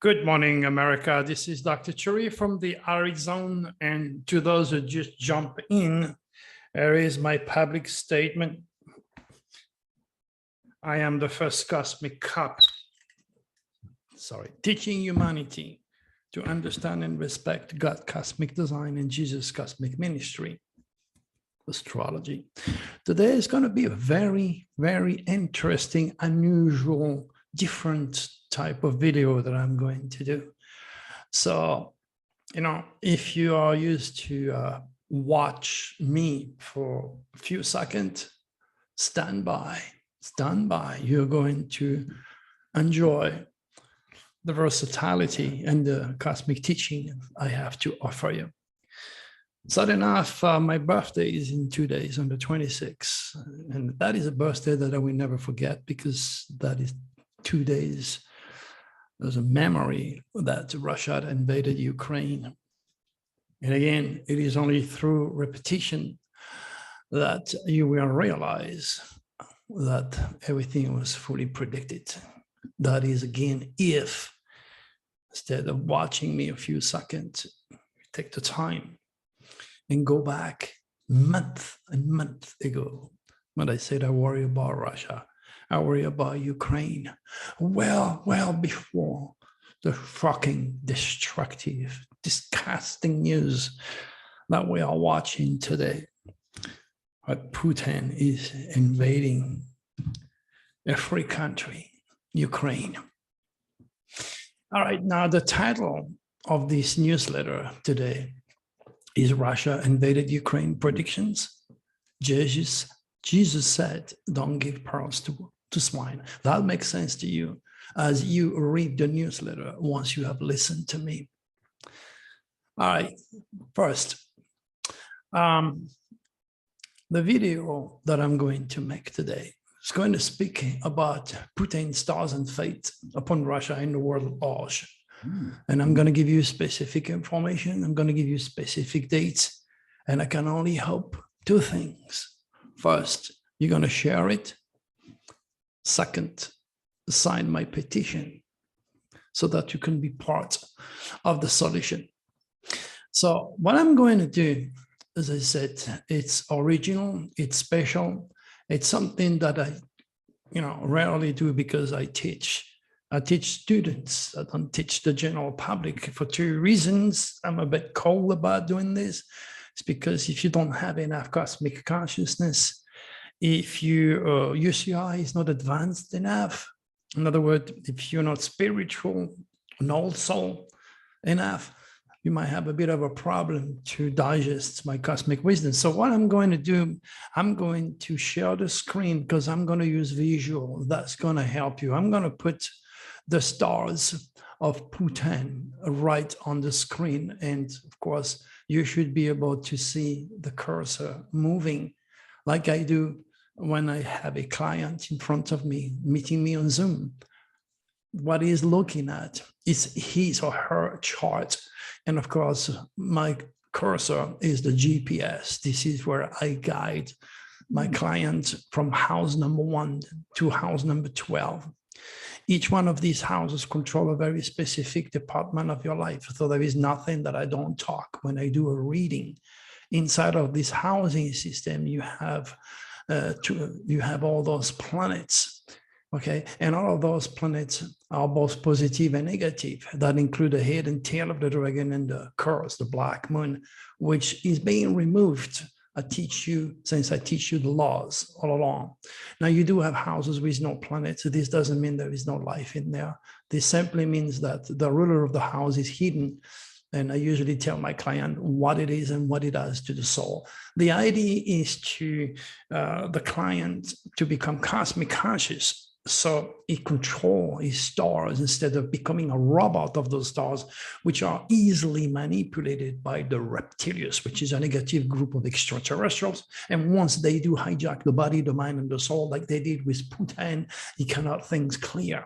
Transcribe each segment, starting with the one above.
Good morning, America. This is Dr. Churi from the Arid Zone. And to those who just jump in, here is my public statement. I am the first cosmic cop, teaching humanity to understand and respect God, cosmic design, and Jesus, cosmic ministry, astrology. Today is going to be a very, very interesting, unusual, different type of video that I'm going to do. So, if you are used to watch me for a few seconds, stand by. You're going to enjoy the versatility and the cosmic teaching I have to offer you. Sad enough, my birthday is in 2 days, on the 26th. And that is a birthday that I will never forget, because that is 2 days. There's a memory that Russia invaded Ukraine. And again, it is only through repetition that you will realize that everything was fully predicted. That is, again, if instead of watching me a few seconds, you take the time and go back month and month ago when I said I worry about Russia, I worry about Ukraine, well before the shocking, destructive, disgusting news that we are watching today. But Putin is invading a free country, Ukraine. All right, now the title of this newsletter today is Russia Invaded Ukraine Predictions. Jesus said, don't give pearls to swine. That makes sense to you as you read the newsletter once you have listened to me. All right, first, the video that I'm going to make today is going to speak about Putin's stars and fate upon Russia and the world at large. And I'm going to give you specific information. I'm going to give you specific dates. And I can only hope two things. First, you're going to share it. Second, sign my petition so that you can be part of the solution. So what I'm going to do, as I said, it's original, it's special. It's something that I, rarely do because I teach students. I don't teach the general public for two reasons. I'm a bit cold about doing this. It's because if you don't have enough cosmic consciousness, if your UCI is not advanced enough, in other words, if you're not spiritual, an old soul enough, you might have a bit of a problem to digest my cosmic wisdom. So what I'm going to do, I'm going to share the screen because I'm going to use visual. That's going to help you. I'm going to put the stars of Putin right on the screen. And of course, you should be able to see the cursor moving like I do when I have a client in front of me, meeting me on Zoom. What he's looking at is his or her chart. And of course, my cursor is the GPS. This is where I guide my client from house number 1 to house number 12. Each one of these houses control a very specific department of your life. So there is nothing that I don't talk when I do a reading. Inside of this housing system, you have all those planets. Okay, and all of those planets are both positive and negative. That include the head and tail of the dragon and the curse, the black moon, which is being removed. Since I teach you the laws all along. Now you do have houses with no planets. So this doesn't mean there is no life in there. This simply means that the ruler of the house is hidden. And I usually tell my client what it is and what it does to the soul. The idea is to the client to become cosmic conscious. So he controls his stars instead of becoming a robot of those stars, which are easily manipulated by the reptilians, which is a negative group of extraterrestrials. And once they do hijack the body, the mind, and the soul, like they did with Putin, he cannot think clear.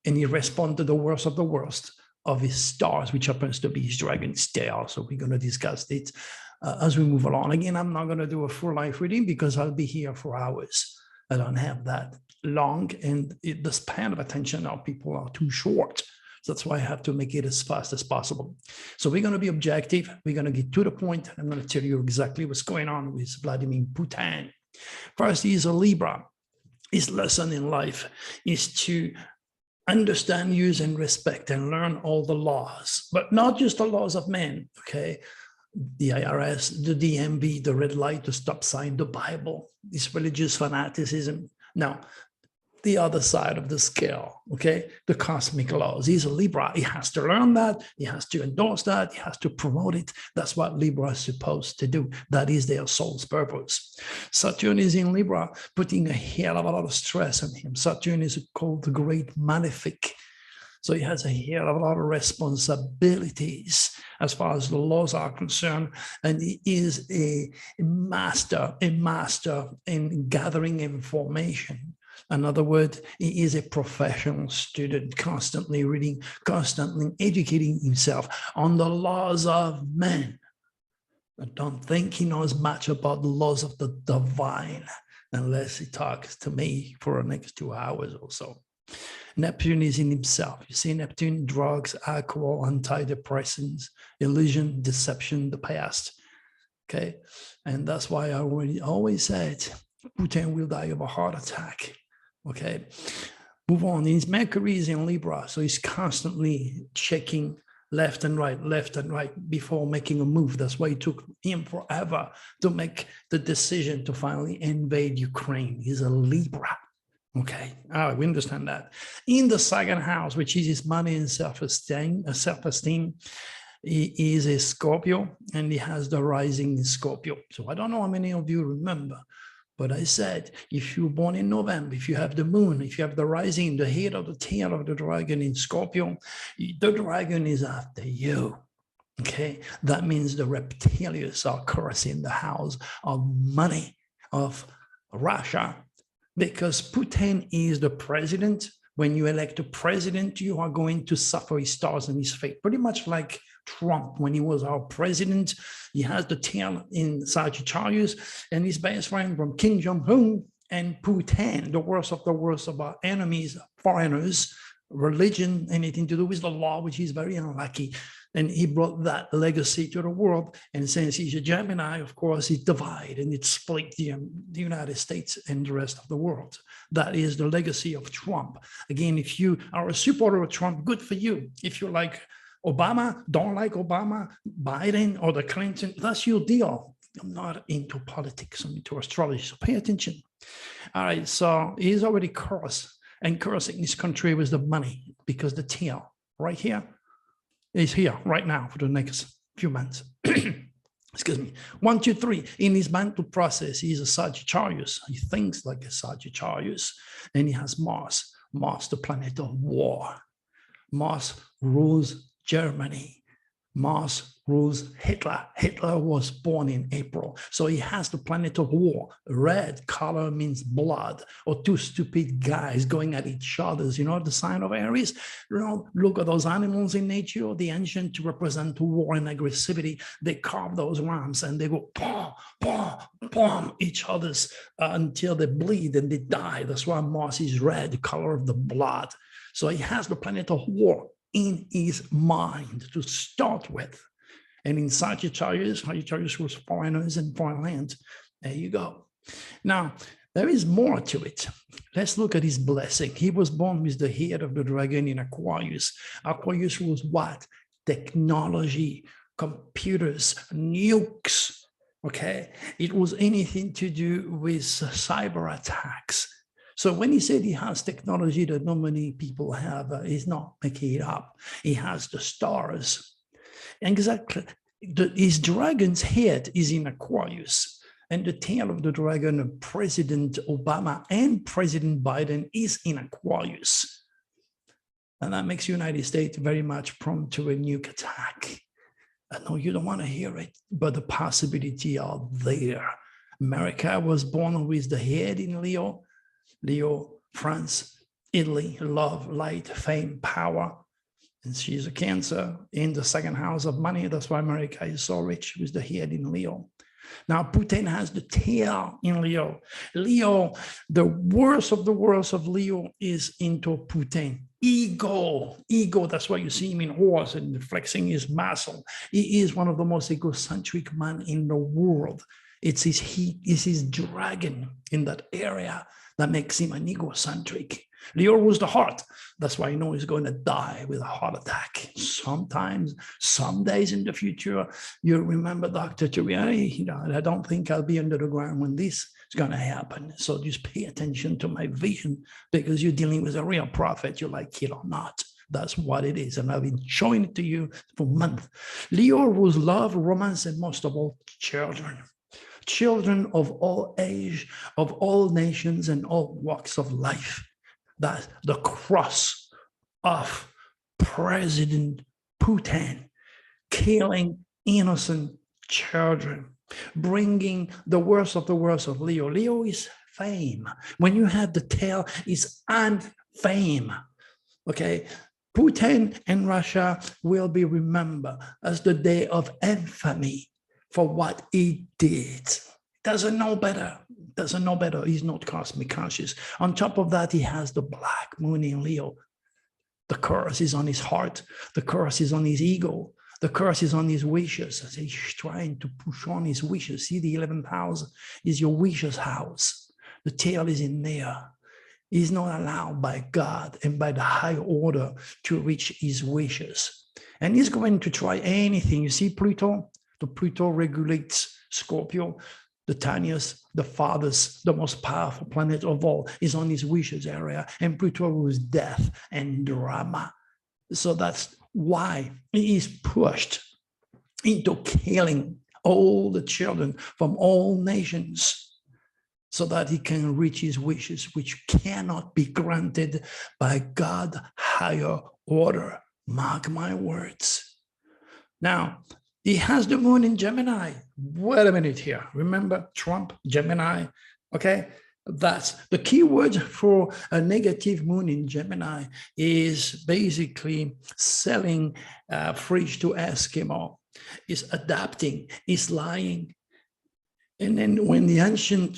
And he responds to the worst of the worst of his stars, which happens to be his dragon's tail. So we're going to discuss it as we move along. Again, I'm not going to do a full life reading because I'll be here for hours. I don't have that long, and the span of attention of people are too short That's why I have to make it as fast as possible. So we're going to be objective. We're going to get to the point. I'm going to tell you exactly what's going on with Vladimir Putin. First, he's a Libra. His lesson in life is to understand, use, and respect and learn all the laws, but not just the laws of men, okay? The IRS, the DMV, the red light, the stop sign, the Bible, this religious fanaticism. Now, the other side of the scale, okay? The cosmic laws. He's a Libra. He has to learn that. He has to endorse that. He has to promote it. That's what Libra is supposed to do. That is their soul's purpose. Saturn is in Libra, putting a hell of a lot of stress on him. Saturn is called the great malefic. So he has a hell of a lot of responsibilities as far as the laws are concerned. And he is a master in gathering information. In other words, he is a professional student, constantly reading, constantly educating himself on the laws of men. I don't think he knows much about the laws of the divine, unless he talks to me for the next 2 hours or so. Neptune is in himself. You see, Neptune, drugs, alcohol, antidepressants, illusion, deception, the past. Okay, and that's why I always said Putin will die of a heart attack. Okay, move on. His Mercury is in Libra, so he's constantly checking left and right before making a move. That's why it took him forever to make the decision to finally invade Ukraine. He's a Libra. Okay, all right, we understand that. In the second house, which is his money and self-esteem, he is a Scorpio, and he has the rising in Scorpio. So I don't know how many of you remember, but I said, if you're born in November, if you have the moon, if you have the rising, the head or the tail of the dragon in Scorpio, the dragon is after you. Okay, that means the reptilians are cursing the house of money of Russia, because Putin is the president. When you elect a president, you are going to suffer his stars and his fate, pretty much like Trump when he was our president. He has the tail in Sagittarius, and his best friend from Kim Jong-un and Putin, the worst of our enemies, foreigners, religion, anything to do with the law, which is very unlucky. And he brought that legacy to the world. And since he's a Gemini, of course, it divided and it split the United States and the rest of the world. That is the legacy of Trump. Again, if you are a supporter of Trump, good for you. If you like Obama, don't like Obama, Biden, or the Clinton, that's your deal. I'm not into politics, I'm into astrology, so pay attention. All right, so he's already cursed, and cursing this country with the money, because the tail right here is here right now for the next few months. Excuse me. 1, 2, 3. In his mental process, he's a Sagittarius. He thinks like a Sagittarius, and he has Mars. Mars, the planet of war. Mars rules Germany. Mars rules Hitler. Hitler was born in April. So he has the planet of war. Red color means blood, or two stupid guys going at each other. You know, the sign of Aries. You know, look at those animals in nature, the ancient, to represent war and aggressivity. They carve those rams and they go, pom, pom, pom, each other's until they bleed and they die. That's why Mars is red, the color of the blood. So he has the planet of war in his mind to start with. And in Sagittarius, Sagittarius was foreigners and foreign land. There you go. Now, there is more to it. Let's look at his blessing. He was born with the head of the dragon in Aquarius. Aquarius was what? Technology, computers, nukes, okay? It was anything to do with cyber attacks. So when he said he has technology that not many people have, he's not making it up. He has the stars. Exactly. His dragon's head is in Aquarius, and the tail of the dragon of President Obama and President Biden is in Aquarius. And that makes the United States very much prone to a nuke attack. I know you don't want to hear it, but the possibility are there. America was born with the head in Leo. Leo, France, Italy, love, light, fame, power. And she's a Cancer in the second house of money. That's why America is so rich, with the head in Leo. Now, Putin has the tail in Leo. Leo, the worst of the worst of Leo is into Putin. ego. That's why you see him in horse and flexing his muscle. He is one of the most egocentric men in the world. It's his dragon in that area that makes him an egocentric. Leo rules the heart. That's why I know he's going to die with a heart attack. Sometimes, some days in the future, you'll remember Dr. Turiani, I don't think I'll be under the ground when this is going to happen. So just pay attention to my vision, because you're dealing with a real prophet, you like it or not. That's what it is. And I've been showing it to you for months. Leo rules love, romance, and most of all, children. Children of all age, of all nations, and all walks of life. That the cross of President Putin, killing innocent children, bringing the worst of the worst of Leo. Leo is fame. When you have the tail, it's unfame. Okay, Putin and Russia will be remembered as the day of infamy for what he did. Doesn't know better. He's not cosmic conscious. On top of that, he has the black moon in Leo. The curse is on his heart. The curse is on his ego. The curse is on his wishes. As he's trying to push on his wishes. See, the 11th house is your wishes house. The tail is in there. He's not allowed by God and by the high order to reach his wishes. And he's going to try anything. You see Pluto? The Pluto regulates Scorpio. The tiniest, the farthest, the most powerful planet of all is on his wishes area, and Pluto rules death and drama. So that's why he is pushed into killing all the children from all nations, so that he can reach his wishes, which cannot be granted by God's higher order. Mark my words. Now, he has the moon in Gemini. Wait a minute here. Remember Trump, Gemini, okay? That's the key word for a negative moon in Gemini is basically selling fridge to Eskimo, is adapting, is lying. And then when the ancient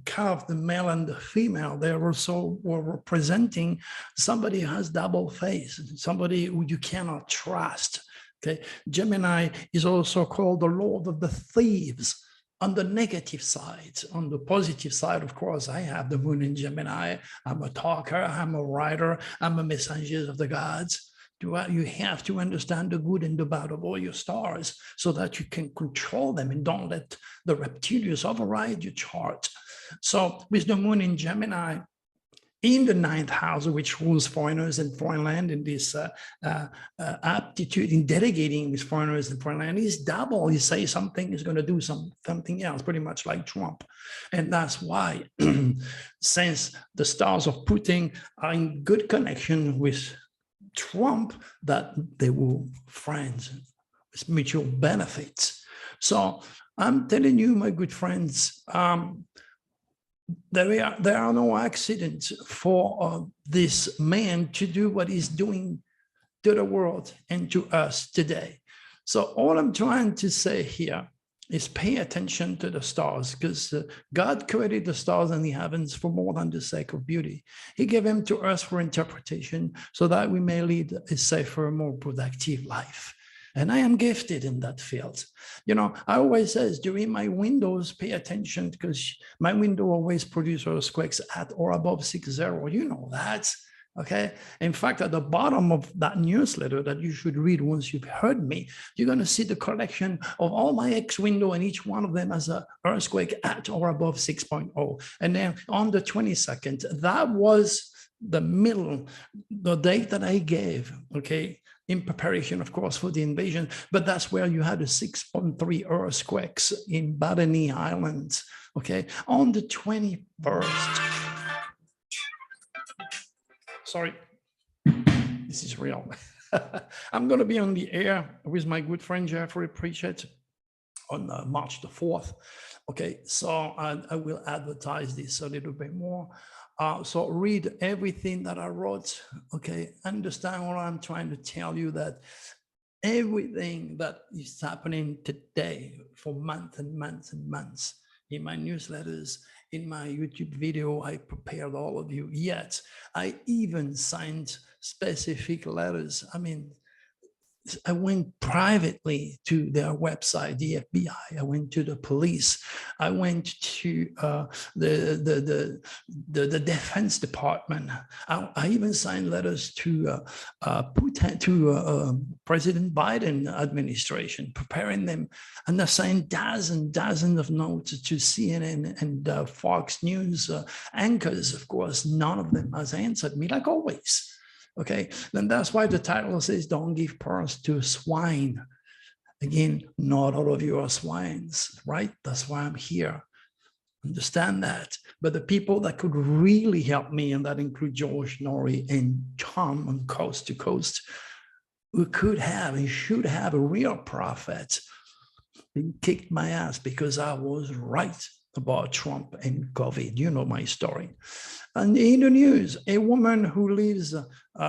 carved the male and the female, they also were representing somebody who has double face, somebody who you cannot trust. Okay, Gemini is also called the Lord of the Thieves on the negative side. On the positive side, of course, I have the moon in Gemini. I'm a talker, I'm a writer, I'm a messenger of the gods. You have to understand the good and the bad of all your stars so that you can control them and don't let the reptilians override your chart. So with the moon in Gemini, in the 9th house, which rules foreigners and foreign land, in this aptitude in delegating with foreigners and foreign land is double. You say something, is going to do something else, pretty much like Trump. And that's why, since the stars of Putin are in good connection with Trump, that they were friends with mutual benefits. So I'm telling you, my good friends, there are no accidents for this man to do what he's doing to the world and to us today. So all I'm trying to say here is pay attention to the stars, because God created the stars in the heavens for more than the sake of beauty. He gave them to us for interpretation so that we may lead a safer, more productive life. And I am gifted in that field. You know, I always says during my windows, pay attention, because my window always produces earthquakes at or above 6.0. You know that, okay? In fact, at the bottom of that newsletter that you should read once you've heard me, you're going to see the collection of all my X window, and each one of them has an earthquake at or above 6.0. And then on the 22nd, that was the date that I gave, okay? In preparation, of course, for the invasion, but that's where you had a 6.3 earthquakes in Botany Island, okay, on the 21st. Sorry, this is real. I'm going to be on the air with my good friend Jeffrey Pritchett on March the 4th. Okay, so I will advertise this a little bit more. So read everything that I wrote, okay? Understand what I'm trying to tell you, that everything that is happening today for months and months and months in my newsletters, in my YouTube video, I prepared all of you. Yet I even signed specific letters. I mean, I went privately to their website, the FBI. I went to the police. I went to the Defense Department. I even signed letters to President Biden administration, preparing them. And I signed dozens of notes to CNN and Fox News anchors. Of course, none of them has answered me, like always. Okay, then that's why the title says, don't give pearls to swine. Again, not all of you are swines, right? That's why I'm here. Understand that. But the people that could really help me, and that include George Norrie and Tom on Coast to Coast, who could have and should have a real prophet, been kicked my ass because I was right about Trump and COVID. You know my story. And in the news, a woman who lives,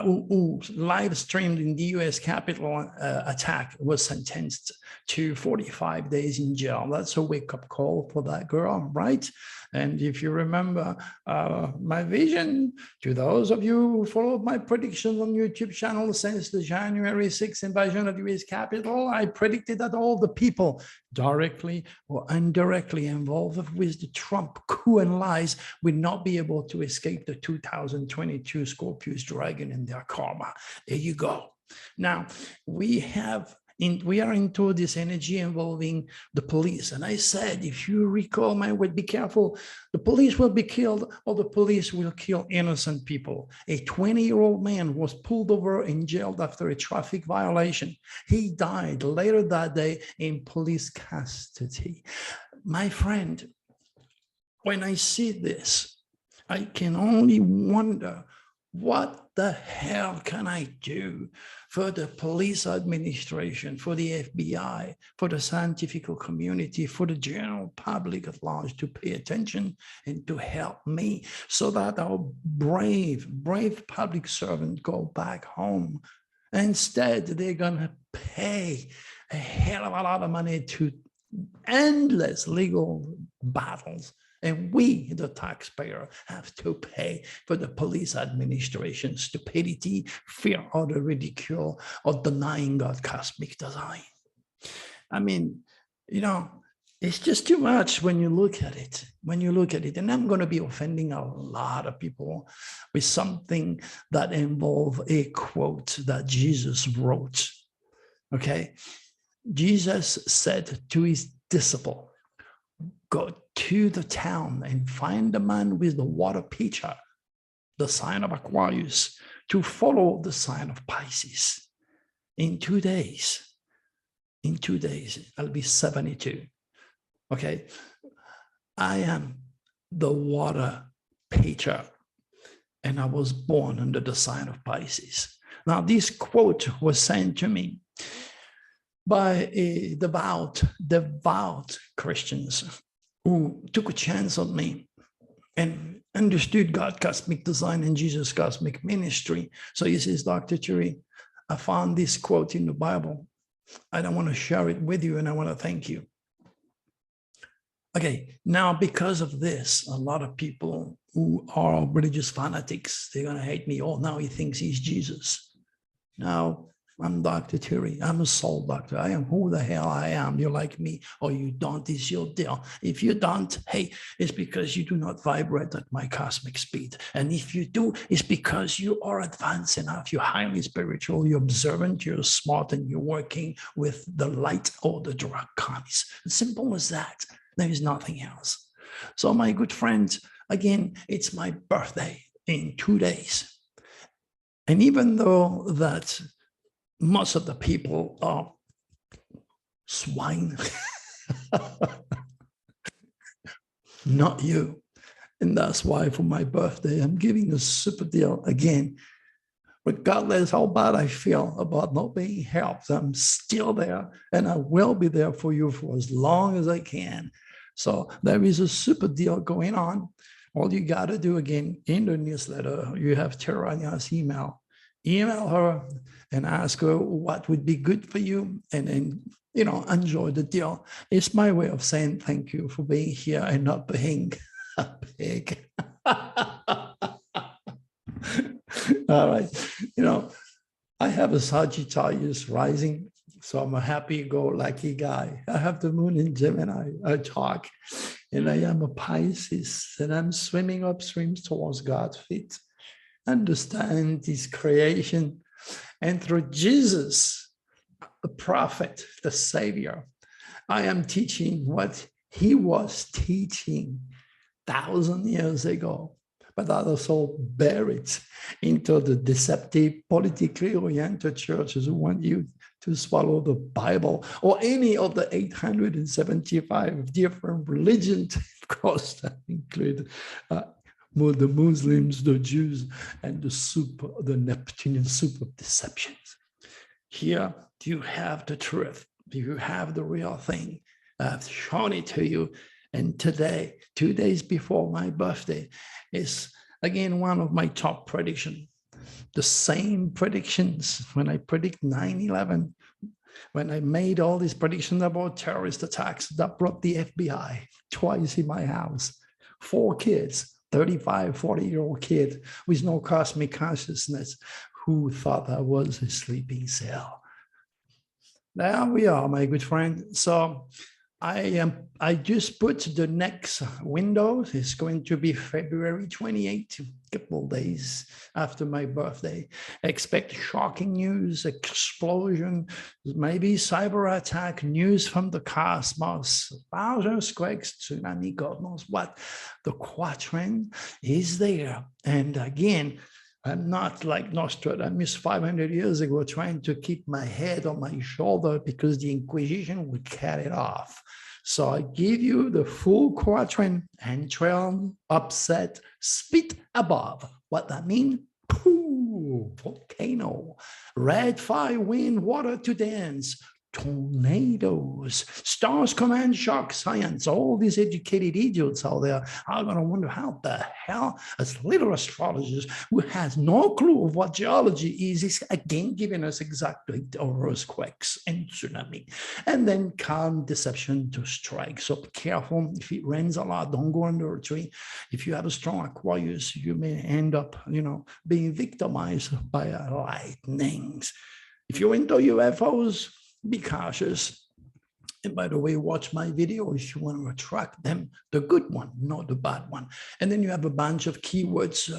who live streamed in the US Capitol attack was sentenced to 45 days in jail. That's a wake-up call for that girl, right? And if you remember my vision, to those of you who followed my predictions on YouTube channel since the January 6th invasion of US Capitol, I predicted that all the people directly or indirectly involved with the Trump coup and lies would not be able to escape the 2022 Scorpius dragon and their karma. There you go. Now, we are into this energy involving the police. And I said, if you recall my word, be careful. The police will be killed, or the police will kill innocent people. A 20-year-old man was pulled over and jailed after a traffic violation. He died later that day in police custody. My friend, when I see this, I can only wonder, what the hell can I do for the police administration, for the FBI, for the scientific community, for the general public at large to pay attention and to help me so that our brave public servants go back home? Instead, they're gonna pay a hell of a lot of money to endless legal battles. And we, the taxpayer, have to pay for the police administration's stupidity, fear, or the ridicule, or denying God's cosmic design. I mean, you know, it's just too much when you look at it. And I'm going to be offending a lot of people with something that involves a quote that Jesus wrote. Okay? Jesus said to his disciple, go to the town and find the man with the water pitcher, the sign of Aquarius, to follow the sign of Pisces. In 2 days, I'll be 72. Okay, I am the water pitcher, and I was born under the sign of Pisces. Now, this quote was sent to me by a devout Christians who took a chance on me and understood God cosmic design and Jesus cosmic ministry. So he says, Dr. Thury, I found this quote in the Bible. I don't want to share it with you, and I want to thank you. Okay, now because of this, a lot of people who are religious fanatics, they're going to hate me. Oh, now he thinks he's Jesus. Now, I'm Dr. Thury. I'm a soul doctor. I am who the hell I am. You like me or you don't, is your deal. If you don't, hey, it's because you do not vibrate at my cosmic speed. And if you do, it's because you are advanced enough. You're highly spiritual, you're observant, you're smart, and you're working with the light or the dragons. Simple as that. There is nothing else. So my good friends, again, it's my birthday in 2 days. And even though that most of the people are swine, not you. And that's why for my birthday, I'm giving a super deal again. Regardless how bad I feel about not being helped, I'm still there, and I will be there for you for as long as I can. So there is a super deal going on. All you got to do, again, in the newsletter, you have Terania's email. email her and ask her what would be good for you, and then, you know, enjoy the deal. It's my way of saying thank you for being here and not being a pig. All right. You know, I have a Sagittarius rising, so I'm a happy-go-lucky guy. I have the moon in Gemini, I talk, and I am a Pisces, and I'm swimming upstream towards God's feet. Understand His creation, and through Jesus, the prophet, the Savior, I am teaching what He was teaching 1,000 years ago, but that also buried into the deceptive, politically oriented churches who want you to swallow the Bible or any of the 875 different religions, of course, that include the Muslims, the Jews, and the Neptunian soup of deceptions. Here you have the truth. You have the real thing. I've shown it to you. And today, 2 days before my birthday, is again one of my top predictions. The same predictions when I predict 9/11, when I made all these predictions about terrorist attacks that brought the FBI twice in my house. 4 kids, 35, 40-year-old kid with no cosmic consciousness who thought I was a sleeping cell. There we are, my good friend. So I just put the next window. It's going to be February 28th, a couple of days after my birthday. Expect shocking news, explosion, maybe cyber attack, news from the cosmos, earthquakes, tsunami, God knows what. The quatrain is there. And again, I'm not like Nostradamus 500 years ago trying to keep my head on my shoulder because the Inquisition would cut it off. So I give you the full quatrain: entrailed, upset, spit above. What that means? Pooh, volcano, red fire, wind, water to dance, tornadoes, stars command shock science. All these educated idiots out there are going to wonder how the hell, as little astrologers who has no clue of what geology is again giving us exactly earthquakes and tsunami, and then calm deception to strike. So be careful. If it rains a lot, don't go under a tree. If you have a strong Aquarius, you may end up, being victimized by lightnings. If you're into UFOs, be cautious. And by the way, watch my video if you want to attract them, the good one, not the bad one. And then you have a bunch of keywords,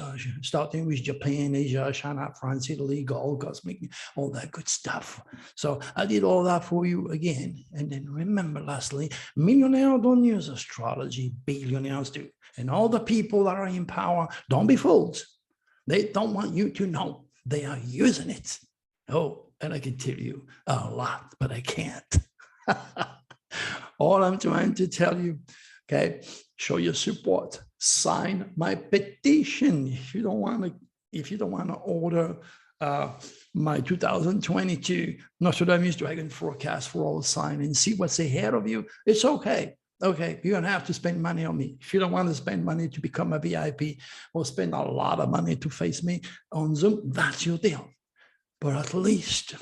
starting with Japan, Asia, China, France, Italy, gold, cosmic, all that good stuff. So I did all that for you again. And then remember, lastly, millionaires don't use astrology, billionaires do. And all the people that are in power, don't be fooled. They don't want you to know they are using it. Oh, and I can tell you a lot, but I can't. All I'm trying to tell you, okay, show your support. Sign my petition. If you don't want to order my 2022 Nostradamus Dragon Forecast for all sign and see what's ahead of you, it's okay. Okay, you don't have to spend money on me. If you don't want to spend money to become a VIP or spend a lot of money to face me on Zoom, that's your deal. But at least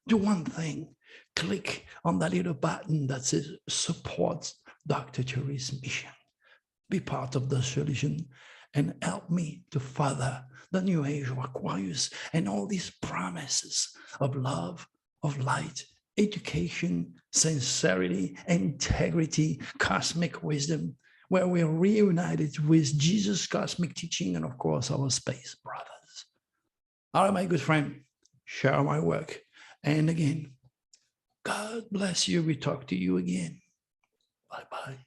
do one thing. Click on that little button that says support Dr. Cherry's mission. Be part of the solution and help me to further the New Age of Aquarius and all these promises of love, of light, education, sincerity, integrity, cosmic wisdom, where we're reunited with Jesus' cosmic teaching and, of course, our space brothers. All right, my good friend, share my work. And again, God bless you. We talk to you again. Bye-bye.